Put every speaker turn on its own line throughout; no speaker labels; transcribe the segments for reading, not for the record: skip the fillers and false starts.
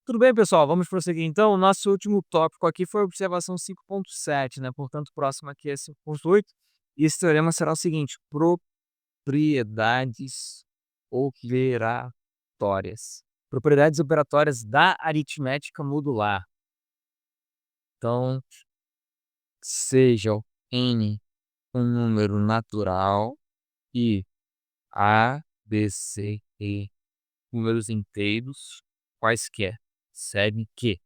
Tudo bem, pessoal? Vamos prosseguir então. O nosso último tópico aqui foi a observação 5.7, né? Portanto, o próximo aqui é 5.8. E esse teorema será o seguinte: propriedades operatórias. Propriedades operatórias da aritmética modular. Então, seja o n um número natural e a, b, c, e números inteiros quaisquer. Segue que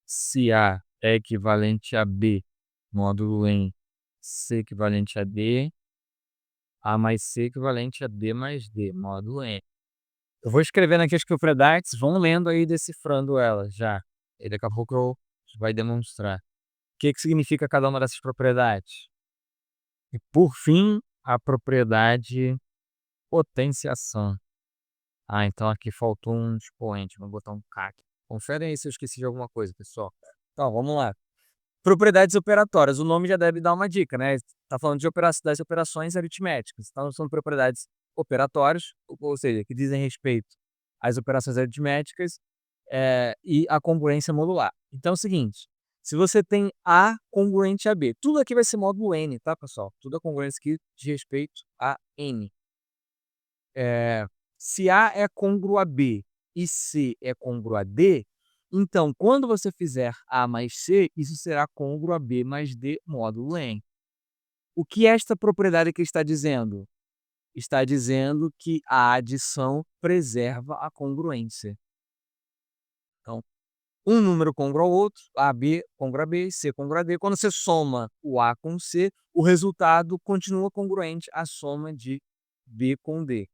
se A é equivalente a B, módulo em C equivalente a D, A mais C equivalente a D mais D, módulo N. Eu vou escrevendo aqui as propriedades, vão lendo aí, decifrando elas já. E daqui a pouco eu vai demonstrar. O que significa cada uma dessas propriedades? E por fim, a propriedade potenciação. Ah, então aqui faltou um expoente, vou botar um K aqui. Conferem aí se eu esqueci de alguma coisa, pessoal. Então, vamos lá. Propriedades operatórias, o nome já deve dar uma dica, né? Está falando de das operações aritméticas. Então, são propriedades operatórias, ou seja, que dizem respeito às operações aritméticas e à congruência modular. Então é o seguinte, se você tem A congruente a B, tudo aqui vai ser módulo N, tá, pessoal? Tudo é congruência aqui de respeito a N. Se A é congruo a B e C é congruo a D, então, quando você fizer A mais C, isso será congruo a B mais D módulo N. O que esta propriedade aqui está dizendo? Está dizendo que a adição preserva a congruência. Então, um número congruo ao outro, AB congruo a B, C congruo a D. Quando você soma o A com o C, o resultado continua congruente à soma de B com D.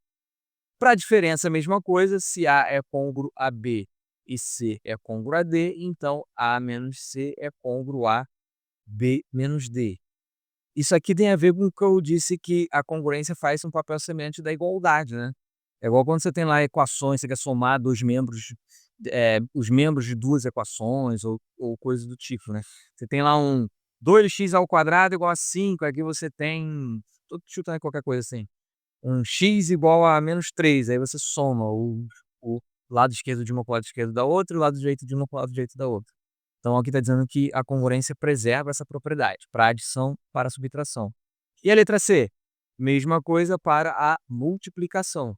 Para a diferença, a mesma coisa, se A é congruo a B e C é congruo a D, então A menos C é congruo a B menos D. Isso aqui tem a ver com o que eu disse, que a congruência faz um papel semelhante da igualdade, né? É igual quando você tem lá equações, você quer somar os membros de duas equações ou coisa do tipo, né? Você tem lá um 2x ao quadrado igual a 5, aqui você tem, tô chutando qualquer coisa assim, um x igual a menos 3, aí você soma o lado esquerdo de uma com o lado esquerdo da outra e o lado direito de uma com o lado direito da outra. Então aqui está dizendo que a congruência preserva essa propriedade para adição, para subtração. E a letra C? Mesma coisa para a multiplicação.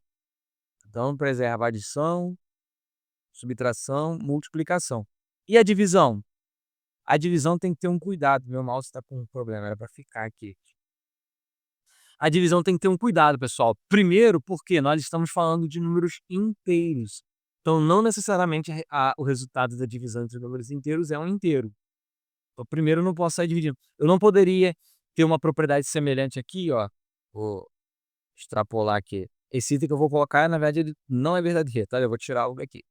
Então preserva a adição, subtração, multiplicação. E a divisão? A divisão tem que ter um cuidado. Meu mouse está com um problema, era para ficar aqui. A divisão tem que ter um cuidado, pessoal. Primeiro, porque nós estamos falando de números inteiros. Então, não necessariamente o resultado da divisão entre números inteiros é um inteiro. Então, primeiro, eu não posso sair dividindo. Eu não poderia ter uma propriedade semelhante aqui, ó. Vou extrapolar aqui. Esse item que eu vou colocar, na verdade, ele não é verdadeiro, tá? Eu vou tirar algo aqui.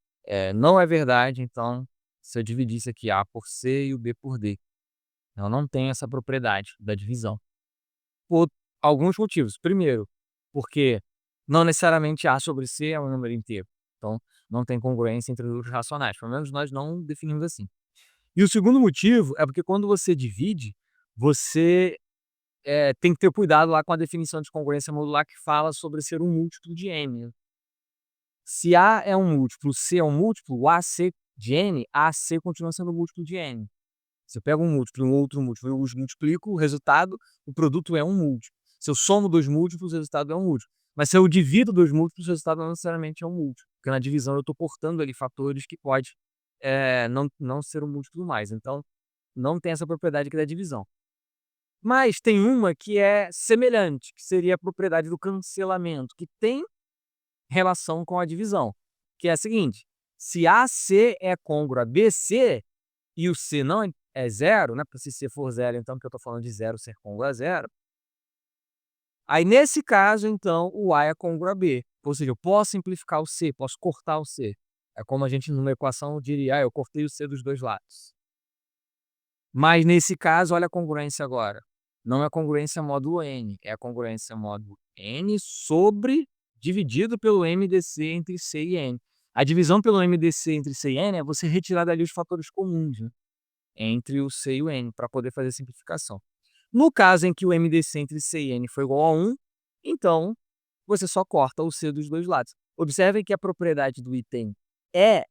Não é verdade, então, se eu dividisse aqui A por C e o B por D. Eu não tenho essa propriedade da divisão. Por alguns motivos. Primeiro, porque não necessariamente A sobre C é um número inteiro. Então, não tem congruência entre números racionais. Pelo menos nós não definimos assim. E o segundo motivo é porque quando você divide, você tem que ter cuidado lá com a definição de congruência modular que fala sobre ser um múltiplo de N. Se A é um múltiplo, C é um múltiplo, o AC de N, AC continua sendo um múltiplo de N. Se eu pego um múltiplo e um outro múltiplo, eu os multiplico, o resultado, o produto é um múltiplo. Se eu somo dois múltiplos, o resultado é um múltiplo. Mas se eu divido dois múltiplos, o resultado não necessariamente é um múltiplo. Porque na divisão eu estou cortando ali fatores que pode não ser um múltiplo mais. Então, não tem essa propriedade aqui da divisão. Mas tem uma que é semelhante, que seria a propriedade do cancelamento, que tem relação com a divisão, que é a seguinte: se AC é congruo a BC e o C não é zero, né? Se C for zero, então, que eu estou falando de zero ser congruo a zero. Aí, nesse caso, então, o A é congruo a B. Ou seja, eu posso simplificar o C, posso cortar o C. É como a gente, numa equação, diria, eu cortei o C dos dois lados. Mas, nesse caso, olha a congruência agora. Não é a congruência módulo N, é a congruência módulo N sobre dividido pelo MDC entre C e N. A divisão pelo MDC entre C e N é você retirar dali os fatores comuns, né, entre o C e o N, para poder fazer a simplificação. No caso em que o MDC entre C e N for igual a 1, então você só corta o C dos dois lados. Observem que a propriedade do item é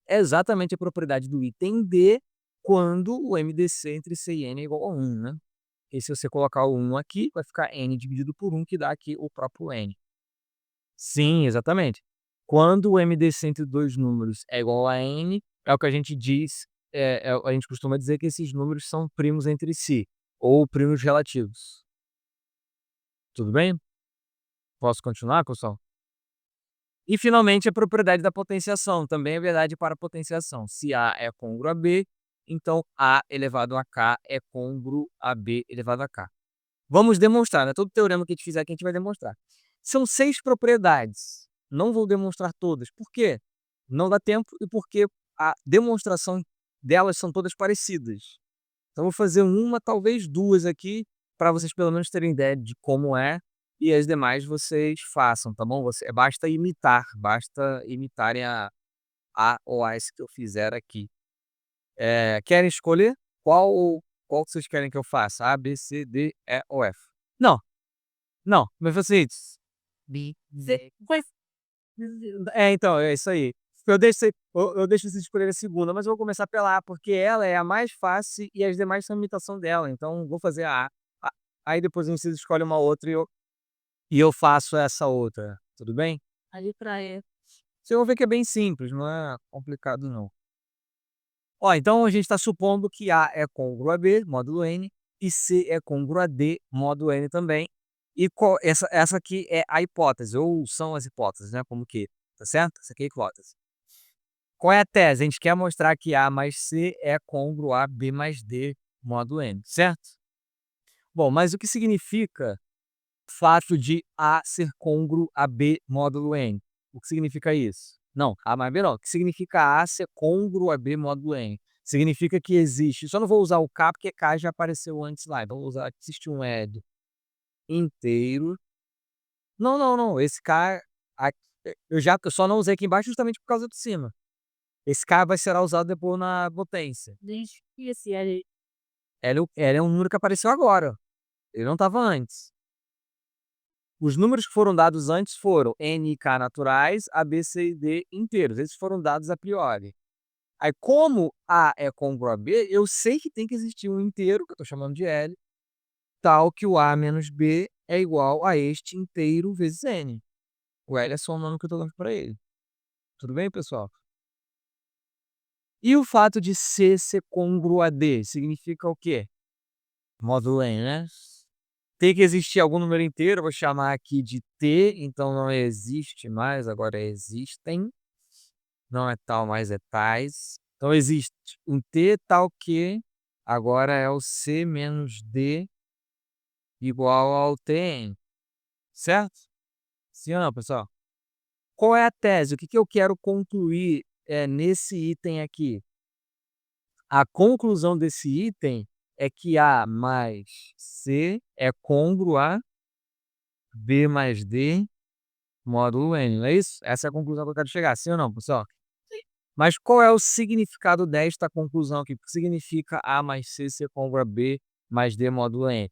é exatamente a propriedade do item D quando o MDC entre C e N é igual a 1, né. E se você colocar o 1 aqui, vai ficar N dividido por 1, que dá aqui o próprio N. Sim, exatamente. Quando o MDC entre 2 números é igual a N, é o que a gente diz, a gente costuma dizer que esses números são primos entre si, ou primos relativos. Tudo bem? Posso continuar, pessoal? E finalmente a propriedade da potenciação, também é verdade para a potenciação. Se A é côngruo a B, então A elevado a K é côngruo a B elevado a K. Vamos demonstrar, né? Todo teorema que a gente fizer aqui a gente vai demonstrar. São 6 propriedades. Não vou demonstrar todas. Por quê? Não dá tempo e porque a demonstração delas são todas parecidas. Então vou fazer uma, talvez 2 aqui, para vocês pelo menos terem ideia de como é, e as demais vocês façam, tá bom? Basta imitarem a ou as que eu fizer aqui. Querem escolher qual que vocês querem que eu faça? A, B, C, D, E ou F? Não, não, mas vocês B, Z, então, é isso aí. Eu deixo vocês escolherem a segunda, mas eu vou começar pela A, porque ela é a mais fácil e as demais são imitação dela, então vou fazer a A. A Aí depois vocês escolhem uma outra e eu faço essa outra, tudo bem? Ali pra E. Vocês vão ver que é bem simples, não é complicado não. Ó, então a gente está supondo que A é côngruo a B, módulo N, e C é côngruo a D, módulo N também. E essa aqui é a hipótese, ou são as hipóteses, né? Como que, tá certo? Essa aqui é a hipótese. Qual é a tese? A gente quer mostrar que A mais C é côngruo a B mais D, módulo N, certo? Bom, mas o que significa o fato de A ser côngruo a B, módulo N? O que significa isso? Não, A mais B não. O que significa A ser côngruo a B, módulo N? Significa que existe. Só não vou usar o K, porque K já apareceu antes lá. Então, vou usar. Existe um L inteiro. Não, não, não. Esse K. Eu só não usei aqui embaixo justamente por causa do cima. Esse K será usado depois na potência. Desde que esse L. L é um número que apareceu agora. Ele não estava antes. Os números que foram dados antes foram N e K naturais, A, B, C e D inteiros. Esses foram dados a priori. Aí, como A é côngruo a B, eu sei que tem que existir um inteiro, que eu estou chamando de L, tal que o A menos B é igual a este inteiro vezes N. O L é só o nome que eu estou dando para ele. Tudo bem, pessoal? E o fato de C ser côngruo a D significa o quê? Módulo N, né? Tem que existir algum número inteiro, eu vou chamar aqui de T, então não existe mais, agora existem. Não é tal, mas é tais. Então existe um T tal que agora é o C menos D igual ao Tn, certo? Sim ou não, pessoal? Qual é a tese? O que que eu quero concluir, nesse item aqui? A conclusão desse item é que A mais C é côngruo a B mais D módulo N, não é isso? Essa é a conclusão que eu quero chegar, sim ou não, pessoal? Mas qual é o significado desta conclusão aqui? O que significa A mais C ser côngruo a B mais D módulo N?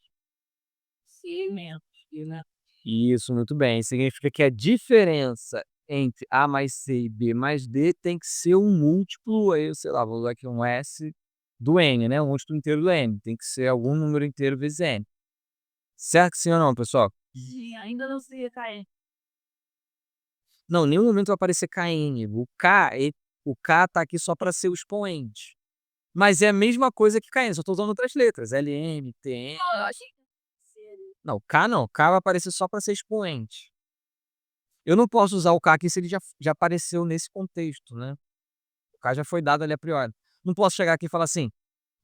Cimento, né? Isso, muito bem. Significa que a diferença entre A mais C e B mais D tem que ser um múltiplo, aí, sei lá, vou usar aqui um S do N, né? Um múltiplo inteiro do N. Tem que ser algum número inteiro vezes N. Certo, sim ou não, pessoal? Sim, ainda não sei, KN. Não, em nenhum momento vai aparecer KN. O K tá aqui só para ser o expoente. Mas é a mesma coisa que KN, só estou usando outras letras. LM, TN. Não, eu achei que não, K não. K vai aparecer só para ser expoente. Eu não posso usar o K aqui se ele já apareceu nesse contexto, né? O K já foi dado ali a priori. Não posso chegar aqui e falar assim,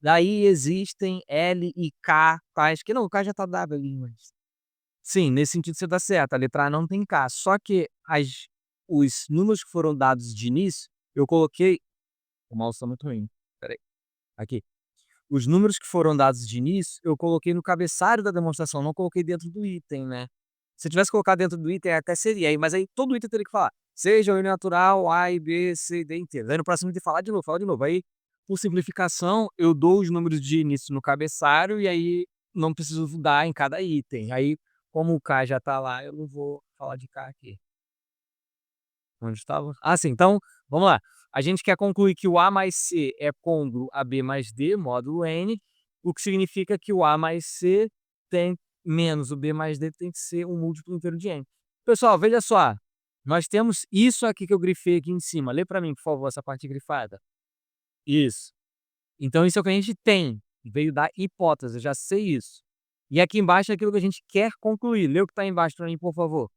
daí existem L e K tais que não, o K já está dado ali, mas... Sim, nesse sentido você está certo, a letra A não tem K, só que os números que foram dados de início, eu coloquei... O mouse está muito ruim, peraí, aqui. Os números que foram dados de início, eu coloquei no cabeçalho da demonstração, não coloquei dentro do item, né? Se eu tivesse colocado dentro do item, até seria aí, mas aí todo item teria que falar. Seja o natural, A e B, C e D inteiro. Aí no próximo item falar de novo, fala de novo. Aí, por simplificação, eu dou os números de início no cabeçalho e aí não preciso dar em cada item. Aí, como o K já tá lá, eu não vou falar de K aqui. Onde estava? Ah, sim. Então, vamos lá. A gente quer concluir que o A mais C é côngruo a B mais D, módulo N, o que significa que o A mais C tem menos o B mais D tem que ser um múltiplo inteiro de N. Pessoal, veja só, nós temos isso aqui que eu grifei aqui em cima. Lê para mim, por favor, essa parte grifada. Isso. Então isso é o que a gente tem, veio da hipótese, eu já sei isso. E aqui embaixo é aquilo que a gente quer concluir. Lê o que está embaixo para mim, por favor.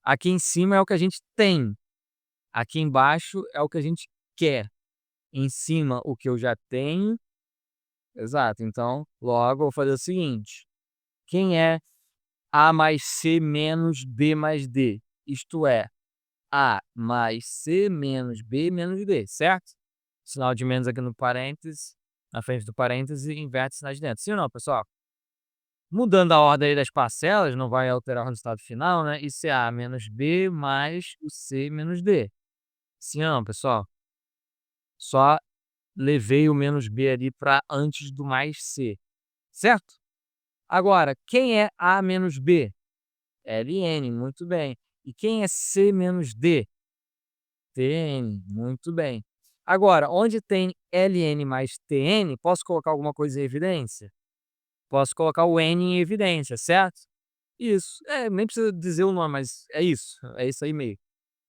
Aqui em cima é o que a gente tem. Aqui embaixo é o que a gente quer. Em cima, o que eu já tenho. Exato. Então, logo, eu vou fazer o seguinte. Quem é A mais C menos B mais D? Isto é, A mais C menos B menos D, certo? Sinal de menos aqui no parênteses, na frente do parênteses e inverte sinais de dentro. Sim ou não, pessoal? Mudando a ordem aí das parcelas, não vai alterar o resultado final, né? Isso é A menos B mais o C menos D. Sim ou não, pessoal? Só levei o menos B ali para antes do mais C, certo? Agora, quem é A menos B? LN, muito bem. E quem é C menos D? TN, muito bem. Agora, onde tem LN mais TN, posso colocar alguma coisa em evidência? Posso colocar o N em evidência, certo? Isso. Nem precisa dizer o nome, mas é isso. É isso aí meio.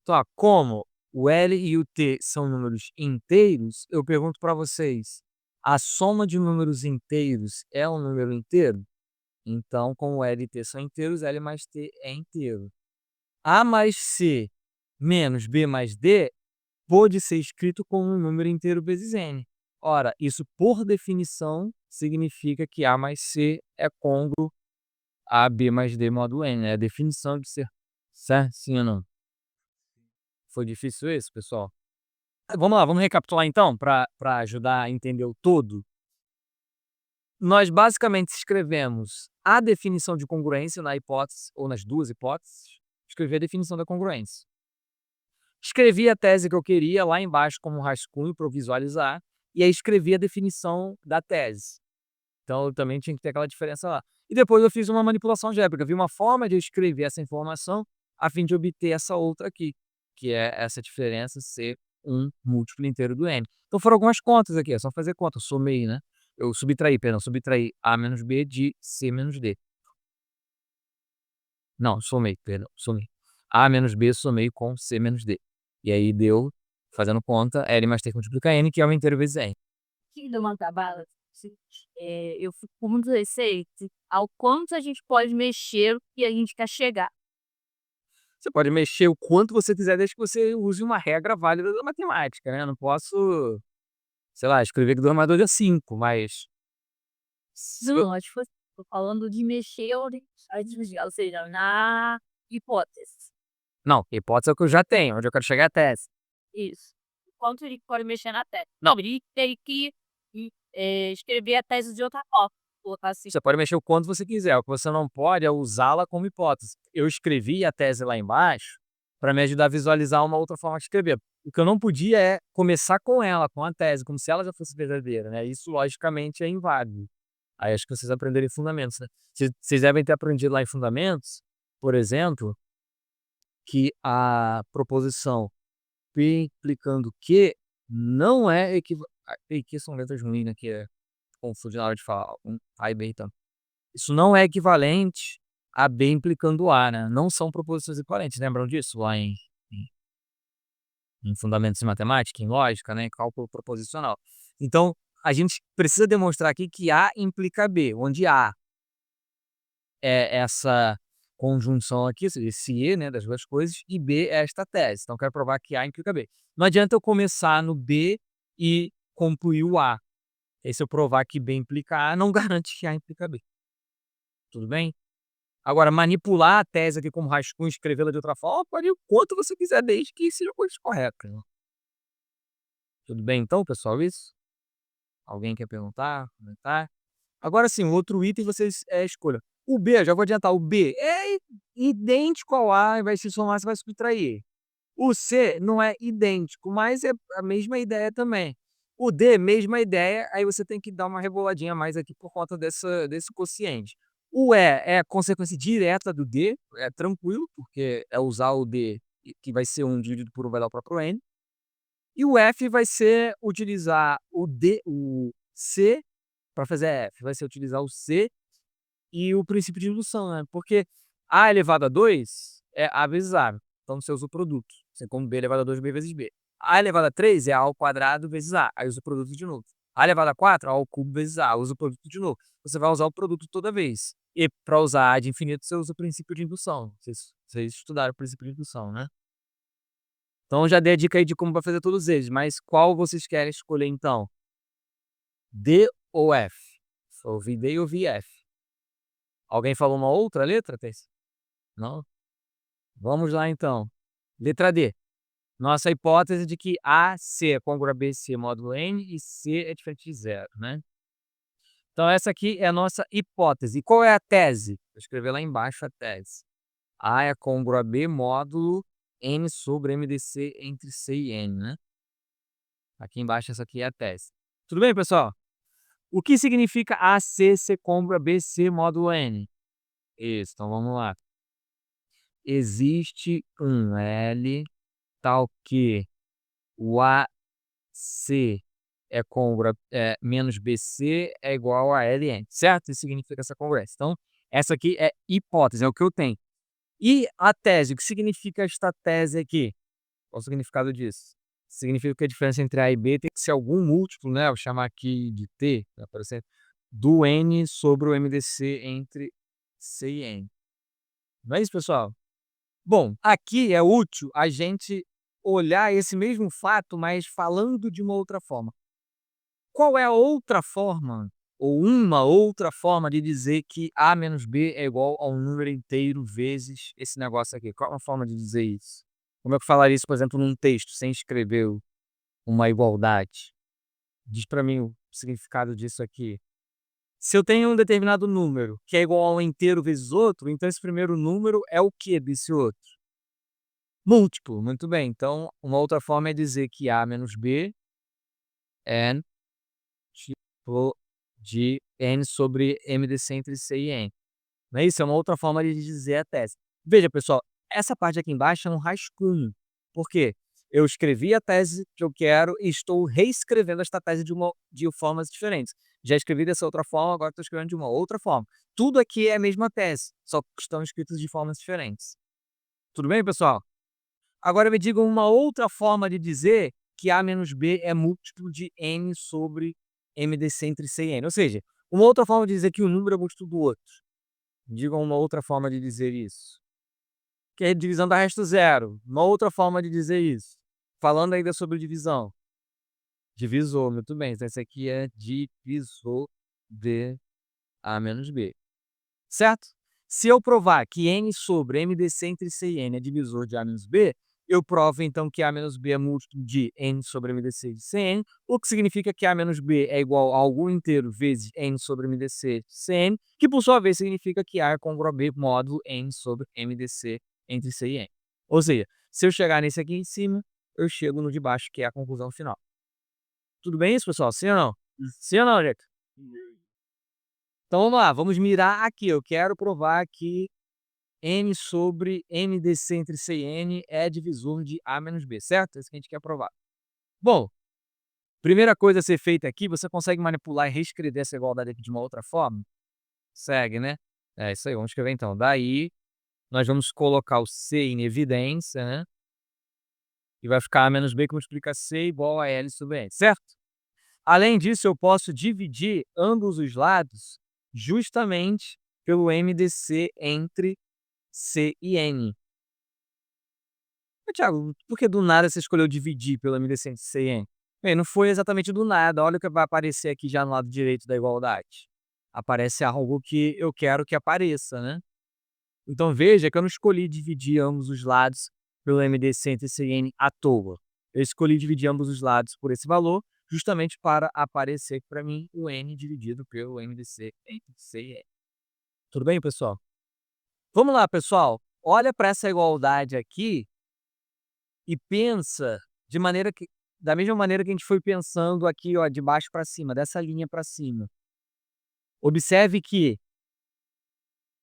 Então, ó, como o L e o T são números inteiros, eu pergunto para vocês: a soma de números inteiros é um número inteiro? Então, como L e T são inteiros, L mais T é inteiro. A mais C menos B mais D pode ser escrito como um número inteiro vezes N. Ora, isso por definição significa que A mais C é côngruo a B mais D módulo N. É a definição de ser certo? Sim ou não? Foi difícil isso, pessoal? Vamos lá, vamos recapitular então, para ajudar a entender o todo. Nós basicamente escrevemos a definição de congruência na hipótese, ou nas duas hipóteses, escrevi a definição da congruência. Escrevi a tese que eu queria lá embaixo como um rascunho para eu visualizar, e aí escrevi a definição da tese. Então eu também tinha que ter aquela diferença lá. E depois eu fiz uma manipulação algébrica, vi uma forma de eu escrever essa informação a fim de obter essa outra aqui, que é essa diferença ser um múltiplo inteiro do n. Então foram algumas contas aqui, é só fazer conta, eu somei, né? Eu subtraí, perdão, subtraí A menos B de C menos D. Não, somei, perdão, somei. A menos B somei com C menos D. E aí deu, fazendo conta, L mais T que multiplica N, que é o inteiro vezes N.
Que deu uma tabela, eu fico com muito receio ao quanto a gente pode mexer o que a gente quer chegar.
Você pode mexer o quanto você quiser, desde que você use uma regra válida da matemática, né? Eu não posso, sei lá, escrever que 2 mais 2 é 5, mas se eu
Não, acho que tô falando de mexer ou seja, na hipótese.
não, hipótese é o que eu já tenho, onde eu quero chegar é a tese.
Isso. O quanto ele pode mexer na tese. Não, ele tem que escrever a tese de outra forma, colocar assim.
Você pode mexer o quanto você quiser, o que você não pode é usá-la como hipótese. Eu escrevi a tese lá embaixo para me ajudar a visualizar uma outra forma de escrever. O que eu não podia é começar com ela, com a tese, como se ela já fosse verdadeira, né? Isso, logicamente, é inválido. Aí acho que vocês aprenderem fundamentos, né? Vocês devem ter aprendido lá em fundamentos, por exemplo, que a proposição P implicando Q não é equivalente. P e Q são letras ruins, né? Que é confuso na hora de falar. A e B, então. Isso não é equivalente a B implicando A, né? Não são proposições equivalentes. Lembram disso lá em, em fundamentos de matemática, em lógica, né? Em cálculo proposicional. Então, a gente precisa demonstrar aqui que A implica B, onde A é essa conjunção aqui, esse E, né, das duas coisas, e B é esta tese. Então, quero provar que A implica B. Não adianta eu começar no B e concluir o A. E se eu provar que B implica A, não garante que A implica B. Tudo bem? Agora, manipular a tese aqui como rascunho, escrevê-la de outra forma, pode o quanto você quiser, desde que seja coisa correta. Né? Tudo bem então, pessoal, isso? Alguém quer perguntar, comentar? Agora sim, o outro item vocês escolham. O B, já vou adiantar, o B é idêntico ao A, vai se somar, você vai subtrair. O C não é idêntico, mas é a mesma ideia também. O D, mesma ideia, aí você tem que dar uma reboladinha a mais aqui por conta desse quociente. O E é a consequência direta do D, é tranquilo, porque é usar o D, que vai ser 1 dividido por 1 vai dar o próprio N. E o F vai ser utilizar o C para fazer F, vai ser utilizar o C e o princípio de indução, né, porque A elevado a 2 é A vezes A, então você usa o produto, assim como B elevado a 2, B vezes B. A elevado a 3 é A ao quadrado vezes A, aí usa o produto de novo. A elevado a 4, A ao cubo vezes A, usa o produto de novo. Você vai usar o produto toda vez. E para usar A de infinito, você usa o princípio de indução. Vocês estudaram o princípio de indução, né? Então já dei a dica aí de como vai fazer todos eles, mas qual vocês querem escolher então? D ou F? Só ouvi D e ouvi F. Alguém falou uma outra letra, Tess? Não? Vamos lá então. Letra D. Nossa hipótese de que AC é congruo a BC módulo N e C é diferente de zero, né? Então essa aqui é a nossa hipótese. E qual é a tese? Vou escrever lá embaixo a tese. A é congruo a B módulo N sobre MDC entre C e N, né? Aqui embaixo essa aqui é a tese. Tudo bem, pessoal? O que significa AC ser congruo a BC módulo N? Isso, então vamos lá. Existe um L tal que o AC é congruo menos BC é igual a LN, certo? Isso significa essa congruência. Então, essa aqui é hipótese, é o que eu tenho. E a tese, o que significa esta tese aqui? Qual o significado disso? Significa que a diferença entre A e B tem que ser algum múltiplo, né? Vou chamar aqui de T, tá aparecendo, do N sobre o MDC entre C e N. Não é isso, pessoal? Bom, aqui é útil a gente olhar esse mesmo fato, mas falando de uma outra forma. Qual é a outra forma, ou uma outra forma de dizer que A menos B é igual a um número inteiro vezes esse negócio aqui? Qual é uma forma de dizer isso? Como é que eu falaria isso, por exemplo, num texto, sem escrever uma igualdade? Diz para mim o significado disso aqui. Se eu tenho um determinado número que é igual a um inteiro vezes outro, então esse primeiro número é o que desse outro? Múltiplo, muito bem. Então, uma outra forma é dizer que A menos B é tipo de N sobre MDC entre C e N. Não é isso? É uma outra forma de dizer a tese. Veja, pessoal, essa parte aqui embaixo é um rascunho. Por quê? Eu escrevi a tese que eu quero e estou reescrevendo esta tese de formas diferentes. Já escrevi dessa outra forma, agora estou escrevendo de uma outra forma. Tudo aqui é a mesma tese, só que estão escritos de formas diferentes. Tudo bem, pessoal? Agora me digam uma outra forma de dizer que A menos B é múltiplo de N sobre MDC entre C e N. Ou seja, uma outra forma de dizer que um número é múltiplo do outro. Digam uma outra forma de dizer isso. Que é divisão dá resto zero. Uma outra forma de dizer isso. Falando ainda sobre divisão. Divisor, muito bem. Então esse aqui é divisor de A menos B. Certo? Se eu provar que N sobre MDC entre C e N é divisor de A menos B, eu provo então que A menos B é múltiplo de N sobre MDC de Cn, o que significa que A menos B é igual a algum inteiro vezes N sobre MDC de Cn, que por sua vez significa que A é congruo a B módulo N sobre MDC entre C e N. Ou seja, se eu chegar nesse aqui em cima, eu chego no de baixo, que é a conclusão final. Tudo bem isso, pessoal? Sim ou não? Sim ou não, gente? Então vamos lá, vamos mirar aqui. Eu quero provar que M sobre MDC entre C e N é divisor de A menos B, certo? É isso que a gente quer provar. Bom, primeira coisa a ser feita aqui, você consegue manipular e reescrever essa igualdade aqui de uma outra forma? Segue, né? É isso aí, vamos escrever então. Daí, nós vamos colocar o C em evidência, né? E vai ficar A menos B que multiplica C igual a L sobre N, certo? Além disso, eu posso dividir ambos os lados justamente pelo MDC entre C e N. Ô, Thiago, por que do nada você escolheu dividir pelo MDC entre C e N? Bem, não foi exatamente do nada. Olha o que vai aparecer aqui já no lado direito da igualdade. Aparece algo que eu quero que apareça, né? Então veja que eu não escolhi dividir ambos os lados pelo MDC entre C e N à toa. Eu escolhi dividir ambos os lados por esse valor, justamente para aparecer para mim o N dividido pelo MDC entre C e N. Tudo bem, pessoal? Vamos lá, pessoal. Olha para essa igualdade aqui e pensa da mesma maneira que a gente foi pensando aqui, ó, de baixo para cima, dessa linha para cima. Observe que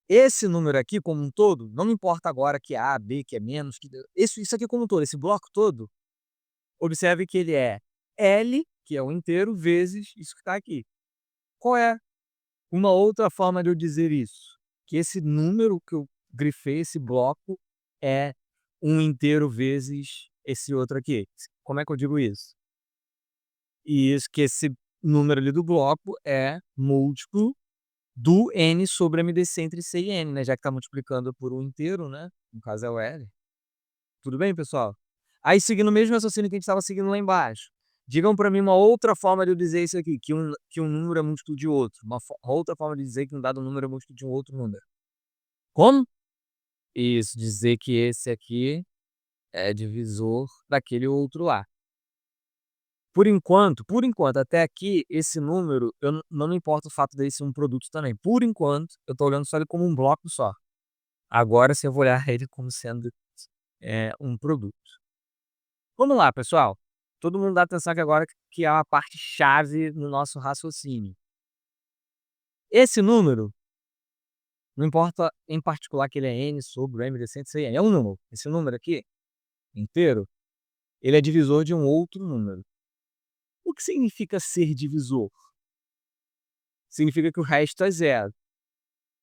esse número aqui como um todo, não me importa agora que é A, B, que é menos, isso aqui como um todo, esse bloco todo, Observe que ele é L, que é um inteiro, vezes isso que está aqui. Qual é uma outra forma de eu dizer isso? Que esse número que eu grifei, esse bloco, é um inteiro vezes esse outro aqui. Como é que eu digo isso? Isso, que esse número ali do bloco é múltiplo do n sobre MDC entre C e N, né, já que está multiplicando por um inteiro, né, no caso é o L. Tudo bem, pessoal? Aí, seguindo o mesmo raciocínio que a gente estava seguindo lá embaixo, digam para mim uma outra forma de eu dizer isso aqui, que um número é múltiplo de outro. Uma outra forma de dizer que um dado número é múltiplo de um outro número. Como? Isso, dizer que esse aqui é divisor daquele outro lá. Por enquanto, até aqui, esse número, não me importa o fato dele ser um produto também. Por enquanto, eu estou olhando só ele como um bloco só. Agora, se eu vou olhar ele como sendo um produto. Vamos lá, pessoal. Todo mundo dá atenção aqui agora que é uma parte chave no nosso raciocínio. Esse número, não importa em particular que ele é n sobre o m descendente de n, é um número. Esse número aqui, inteiro, ele é divisor de um outro número. O que significa ser divisor? Significa que o resto é zero.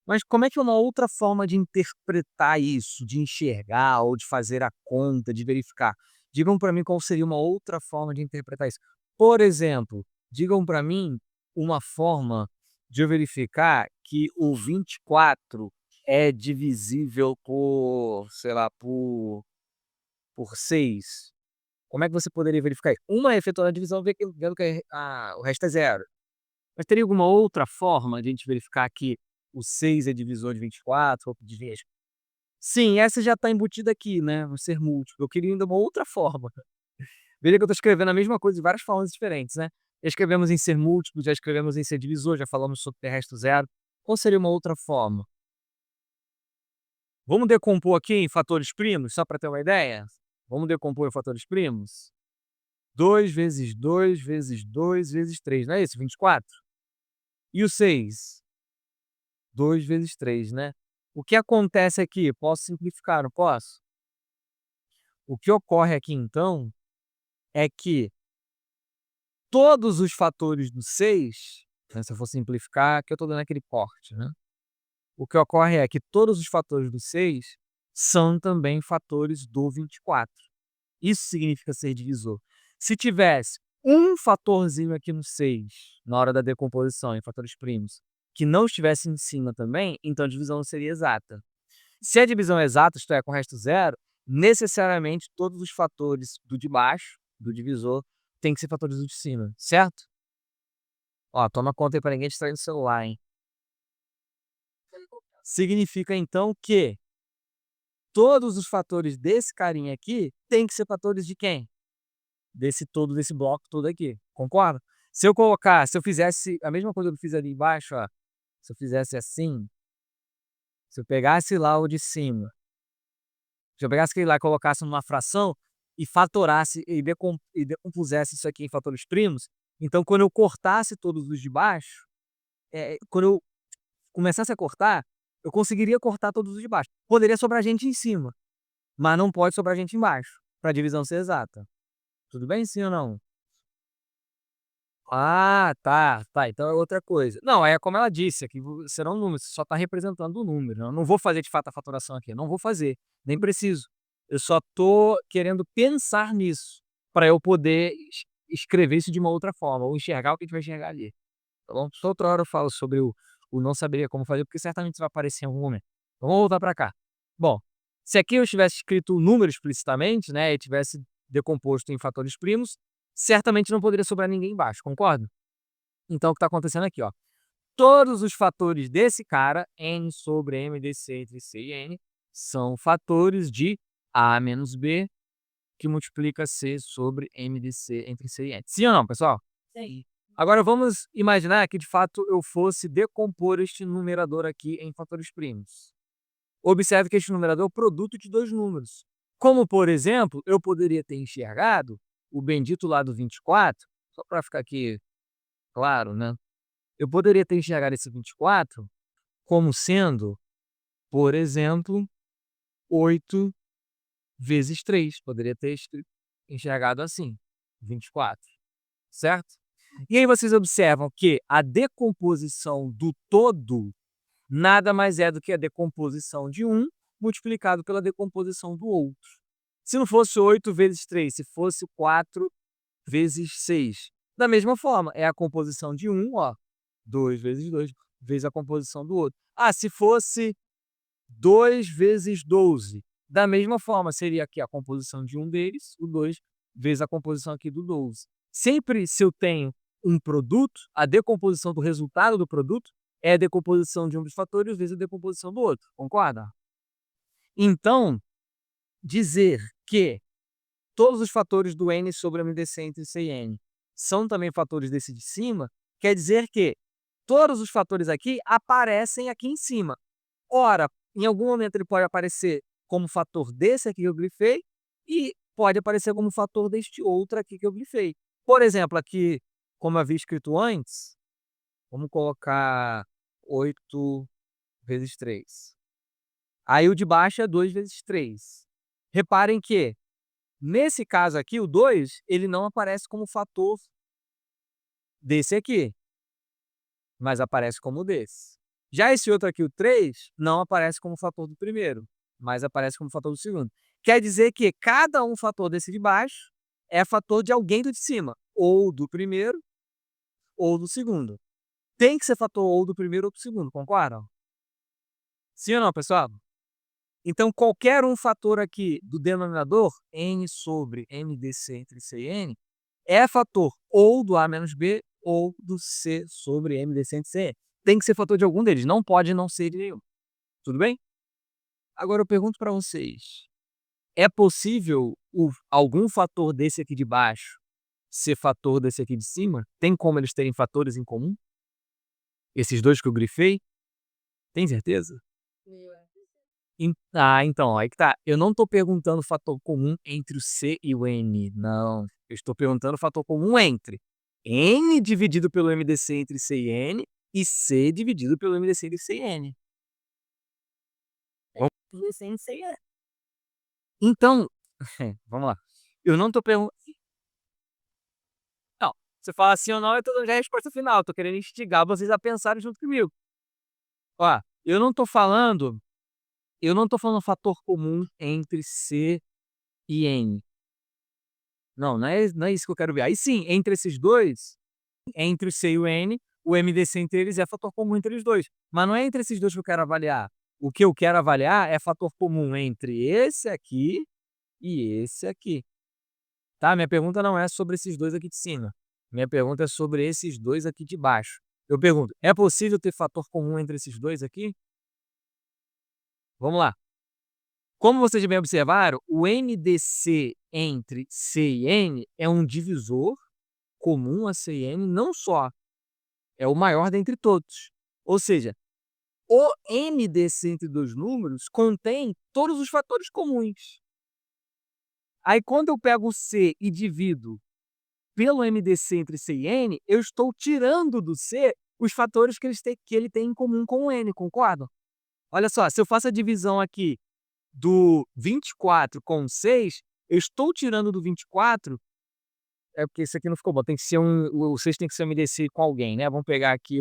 Mas como é que é uma outra forma de interpretar isso, de enxergar ou de fazer a conta, de verificar? Digam para mim qual seria uma outra forma de interpretar isso. Por exemplo, digam para mim uma forma de eu verificar que o 24 é divisível por, sei lá, por 6. Como é que você poderia verificar isso? Uma é efetuando a divisão vendo que o resto é zero. Mas teria alguma outra forma de a gente verificar que o 6 é divisor de 24 ou de 20? Sim, essa já está embutida aqui, né, o ser múltiplo. Eu queria ainda uma outra forma. Veja que eu estou escrevendo a mesma coisa de várias formas diferentes, né. Já escrevemos em ser múltiplo, já escrevemos em ser divisor, já falamos sobre ter resto zero. Qual seria uma outra forma? Vamos decompor aqui em fatores primos, só para ter uma ideia? Vamos decompor em fatores primos? 2 vezes 2 vezes 2 vezes 3, não é isso, 24? E o 6? 2 vezes 3, né. O que acontece aqui? Posso simplificar, não posso? O que ocorre aqui então, é que todos os fatores do 6, né, se eu for simplificar, aqui eu estou dando aquele corte, né. O que ocorre é que todos os fatores do 6 são também fatores do 24. Isso significa ser divisor. Se tivesse um fatorzinho aqui no 6, na hora da decomposição em fatores primos, que não estivesse em cima também, então a divisão não seria exata. Se a divisão é exata, isto é, com resto zero, necessariamente todos os fatores do de baixo, do divisor, têm que ser fatores do de cima, certo? Ó, toma conta aí para ninguém distrair no celular, hein? Significa então que todos os fatores desse carinha aqui têm que ser fatores de quem? Desse bloco todo aqui, concorda? Se eu fizesse a mesma coisa que eu fiz ali embaixo, ó, se eu fizesse assim, se eu pegasse lá o de cima, se eu pegasse aquele lá e colocasse numa fração e fatorasse e decompusesse isso aqui em fatores primos, então quando eu cortasse todos os de baixo, quando eu começasse a cortar, eu conseguiria cortar todos os de baixo. Poderia sobrar gente em cima, mas não pode sobrar gente embaixo, para a divisão ser exata. Tudo bem, sim ou não? Ah, tá, tá, então é outra coisa. Não, é como ela disse, aqui serão números, você só está representando o número, eu não vou fazer de fato a fatoração aqui, eu não vou fazer, nem preciso. Eu só tô querendo pensar nisso, para eu poder escrever isso de uma outra forma, ou enxergar o que a gente vai enxergar ali, tá bom? Só outra hora eu falo sobre o não saberia como fazer, porque certamente isso vai aparecer em algum momento. Então vamos voltar para cá. Bom, se aqui eu tivesse escrito o número explicitamente, né, e tivesse decomposto em fatores primos, certamente não poderia sobrar ninguém embaixo, concorda? Então o que está acontecendo aqui, ó, todos os fatores desse cara, n sobre m dc entre c e n, são fatores de a menos b, que multiplica c sobre m dc entre c e n. Sim ou não, pessoal?
Sim.
Agora vamos imaginar que de fato eu fosse decompor este numerador aqui em fatores primos. Observe que este numerador é o produto de dois números. Como, por exemplo, eu poderia ter enxergado o bendito lá do 24, só para ficar aqui claro, né? Eu poderia ter enxergado esse 24 como sendo, por exemplo, 8 vezes 3. Poderia ter enxergado assim. 24, certo? E aí vocês observam que a decomposição do todo nada mais é do que a decomposição de um multiplicado pela decomposição do outro. Se não fosse 8 vezes 3, se fosse 4 vezes 6. Da mesma forma, é a composição de um, ó, 2 vezes 2, vezes a composição do outro. Ah, se fosse 2 vezes 12, da mesma forma, seria aqui a composição de um deles, o 2, vezes a composição aqui do 12. Sempre se eu tenho um produto, a decomposição do resultado do produto é a decomposição de um dos fatores vezes a decomposição do outro, concorda? Então, dizer que todos os fatores do n sobre MDC entre C e n são também fatores desse de cima, quer dizer que todos os fatores aqui aparecem aqui em cima. Ora, em algum momento ele pode aparecer como fator desse aqui que eu grifei e pode aparecer como fator deste outro aqui que eu grifei. Por exemplo, aqui, como eu havia escrito antes, vamos colocar 8 vezes 3. Aí o de baixo é 2 vezes 3. Reparem que, nesse caso aqui, o 2, ele não aparece como fator desse aqui, mas aparece como desse. Já esse outro aqui, o 3, não aparece como fator do primeiro, mas aparece como fator do segundo. Quer dizer que cada um fator desse de baixo é fator de alguém do de cima, ou do primeiro, ou do segundo. Tem que ser fator ou do primeiro ou do segundo, concordam? Sim ou não, pessoal? Então, qualquer um fator aqui do denominador, n sobre MDC entre C e n, é fator ou do A menos B ou do C sobre MDC entre C e n. Tem que ser fator de algum deles, não pode não ser de nenhum. Tudo bem? Agora eu pergunto para vocês, é possível algum fator desse aqui de baixo ser fator desse aqui de cima? Tem como eles terem fatores em comum? Esses dois que eu grifei? Tem certeza? Então, aí que tá. Eu não estou perguntando o fator comum entre o C e o N, não. Eu estou perguntando o fator comum entre N dividido pelo MDC entre C e N e C dividido pelo MDC entre C e N. Então, vamos lá. Eu não estou perguntando. Não, você fala assim ou não, eu estou dando já a resposta final. Estou querendo instigar vocês a pensarem junto comigo. Ó, eu não tô falando fator comum entre C e N. Não é isso que eu quero ver. Aí sim, entre esses dois, entre o C e o N, o MDC entre eles é fator comum entre os dois. Mas não é entre esses dois que eu quero avaliar. O que eu quero avaliar é fator comum entre esse aqui e esse aqui. Tá? Minha pergunta não é sobre esses dois aqui de cima. Minha pergunta é sobre esses dois aqui de baixo. Eu pergunto, é possível ter fator comum entre esses dois aqui? Vamos lá. Como vocês bem observaram, o MDC entre C e N é um divisor comum a C e N, não só é o maior dentre todos. Ou seja, o MDC entre dois números contém todos os fatores comuns. Aí quando eu pego o C e divido pelo MDC entre C e N, eu estou tirando do C os fatores que ele tem em comum com o N, concordam? Olha só, se eu faço a divisão aqui do 24 com 6, eu estou tirando do 24, porque isso aqui não ficou bom, tem que ser o 6 tem que ser um MDC com alguém, né? Vamos pegar aqui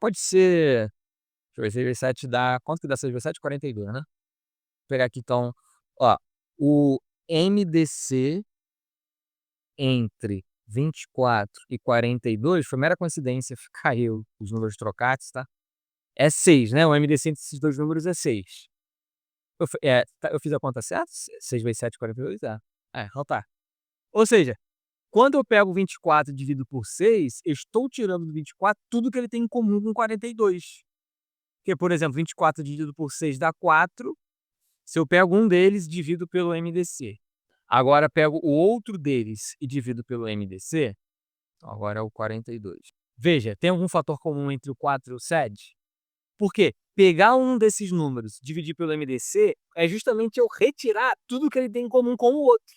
pode ser, deixa eu ver, 6 vezes 7 dá, quanto que dá 6 vezes 7? 42, né? Vou pegar aqui então, ó, o MDC entre 24 e 42, foi mera coincidência ficar aí os números trocados, tá? É 6, né? O MDC entre esses dois números é 6. Eu fiz a conta certa? 6 vezes 7, 42? Então tá. Ou seja, quando eu pego 24 e divido por 6, eu estou tirando do 24 tudo que ele tem em comum com 42. Porque, por exemplo, 24 dividido por 6 dá 4. Se eu pego um deles, divido pelo MDC. Agora pego o outro deles e divido pelo MDC, então agora é o 42. Veja, tem algum fator comum entre o 4 e o 7? Por quê? Pegar um desses números, dividir pelo MDC, é justamente eu retirar tudo que ele tem em comum com o outro.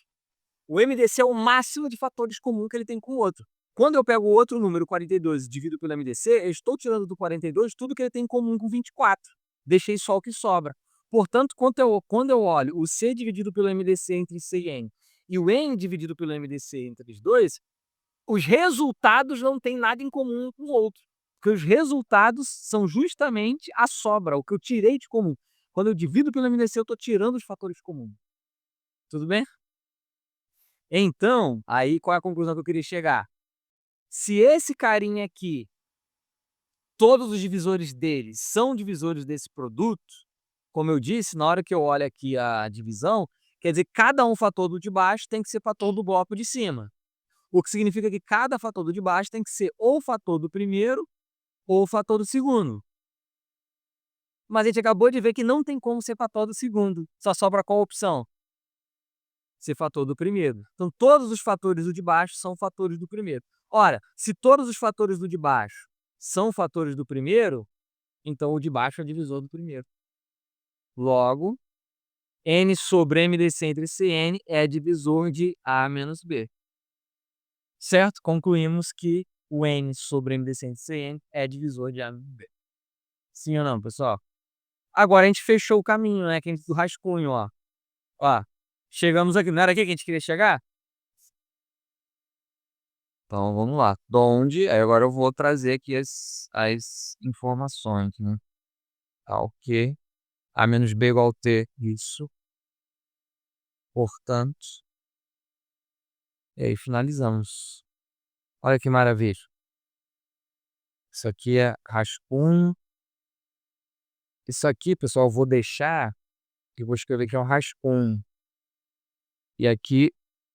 O MDC é o máximo de fatores comuns que ele tem com o outro. Quando eu pego o outro número, 42, e divido pelo MDC, eu estou tirando do 42 tudo que ele tem em comum com 24. Deixei só o que sobra. Portanto, quando eu olho o C dividido pelo MDC entre C e N e o N dividido pelo MDC entre os dois, os resultados não têm nada em comum um com o outro. Porque os resultados são justamente a sobra, o que eu tirei de comum. Quando eu divido pelo MDC, eu estou tirando os fatores comuns. Tudo bem? Então, aí qual é a conclusão que eu queria chegar? Se esse carinha aqui, todos os divisores dele são divisores desse produto, como eu disse, na hora que eu olho aqui a divisão, quer dizer que cada um fator do de baixo tem que ser fator do bloco de cima. O que significa que cada fator do de baixo tem que ser ou fator do primeiro ou fator do segundo. Mas a gente acabou de ver que não tem como ser fator do segundo. Só sobra qual opção? Ser fator do primeiro. Então, todos os fatores do de baixo são fatores do primeiro. Ora, se todos os fatores do de baixo são fatores do primeiro, então o de baixo é divisor do primeiro. Logo, N sobre MDC entre Cn é divisor de A menos B. Certo? Concluímos que o N sobre MDC entre Cn é divisor de A menos B. Sim ou não, pessoal? Agora a gente fechou o caminho, né? Que a gente do rascunho, ó. Ó, chegamos aqui. Não era aqui que a gente queria chegar? Então vamos lá. De onde? Aí agora eu vou trazer aqui as informações, né? Tá, ok. A menos B igual a T. Isso. Portanto. E aí finalizamos. Olha que maravilha. Isso aqui é rascunho. Isso aqui, pessoal, eu vou deixar e vou escrever que é um rascunho. E aqui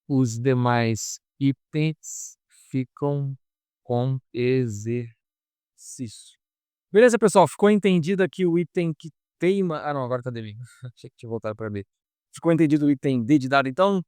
os demais itens ficam com exercício. Beleza, pessoal? Ficou entendido aqui o item que teima. Ah, não, agora tá D. Achei que tinha voltado para B. Ficou entendido o item D de dado, então?